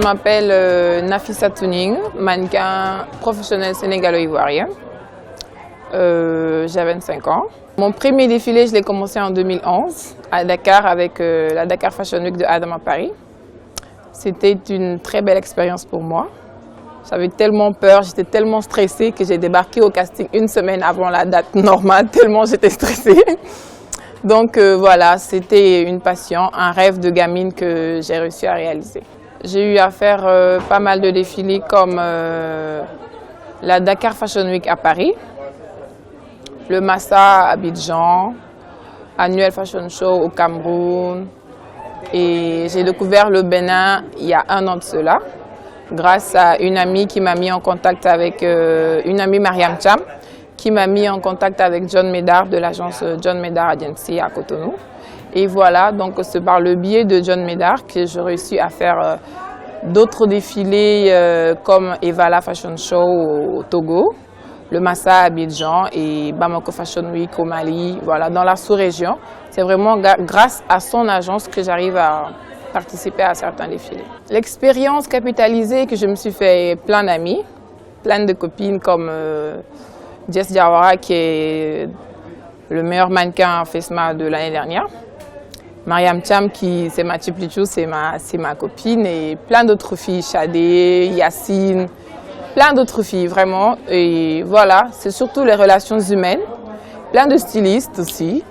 m'appelle Nafissa Tuning, mannequin professionnel sénégalo-ivoirien. J'ai 25 ans. Mon premier défilé, je l'ai commencé en 2011 à Dakar avec la Dakar Fashion Week de Adama Paris. C'était une très belle expérience pour moi. J'avais tellement peur, j'étais tellement stressée que j'ai débarqué au casting une semaine avant la date normale, tellement j'étais stressée. Donc voilà, c'était une passion, un rêve de gamine que j'ai réussi à réaliser. J'ai eu à faire pas mal de défilés comme la Dakar Fashion Week à Paris, le Massa à Abidjan, Annuel Fashion Show au Cameroun. Et j'ai découvert le Bénin il y a un an de cela, grâce à une amie qui m'a mis en contact avec une amie Mariam Cham, qui m'a mis en contact avec John Médard de l'agence John Médard Agency à Cotonou. Et voilà, donc c'est par le biais de John Médard que j'ai réussi à faire d'autres défilés comme Evala Fashion Show au Togo, le Massa à Abidjan et Bamako Fashion Week au Mali, voilà, dans la sous-région. C'est vraiment grâce à son agence que j'arrive à participer à certains défilés. L'expérience capitalisée, que je me suis fait plein d'amis, plein de copines comme Jess Diawara qui est le meilleur mannequin FESMA de l'année dernière. Mariam Cham qui c'est ma Tiplichou, c'est ma copine et plein d'autres filles, Shadé, Yacine, plein d'autres filles vraiment. Et voilà, c'est surtout les relations humaines, plein de stylistes aussi.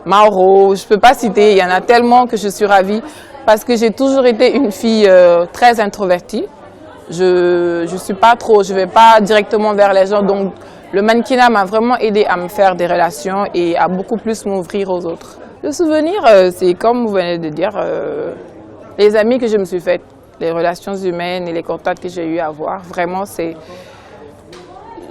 Mauro, je ne peux pas citer, il y en a tellement que je suis ravie parce que j'ai toujours été une fille très introvertie. Je ne vais pas directement vers les gens, donc le mannequinat m'a vraiment aidé à me faire des relations et à beaucoup plus m'ouvrir aux autres. Le souvenir, c'est comme vous venez de dire, les amis que je me suis faites, les relations humaines et les contacts que j'ai eu à avoir. Vraiment,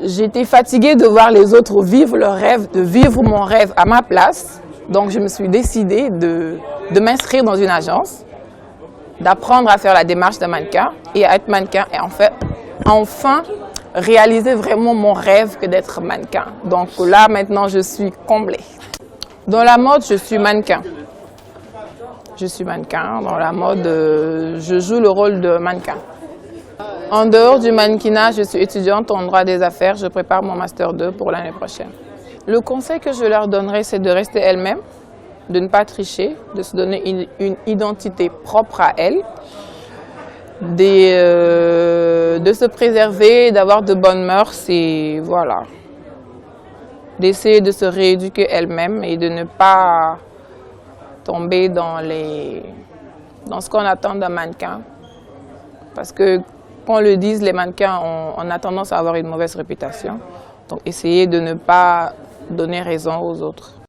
j'étais fatiguée de voir les autres vivre leur rêve, de vivre mon rêve à ma place. Donc, je me suis décidée de m'inscrire dans une agence, d'apprendre à faire la démarche d'un mannequin et à être mannequin et enfin réaliser vraiment mon rêve que d'être mannequin. Donc là, maintenant, je suis comblée. Dans la mode, je suis mannequin. Je suis mannequin. Dans la mode, je joue le rôle de mannequin. En dehors du mannequinat, je suis étudiante en droit des affaires. Je prépare mon Master 2 pour l'année prochaine. Le conseil que je leur donnerais, c'est de rester elles-mêmes, de ne pas tricher, de se donner une identité propre à elles, de se préserver, d'avoir de bonnes mœurs et voilà. D'essayer de se rééduquer elles-mêmes et de ne pas tomber dans ce qu'on attend d'un mannequin. Parce que, qu'on le dise, les mannequins, on a tendance à avoir une mauvaise réputation. Donc, essayez de ne pas donner raison aux autres.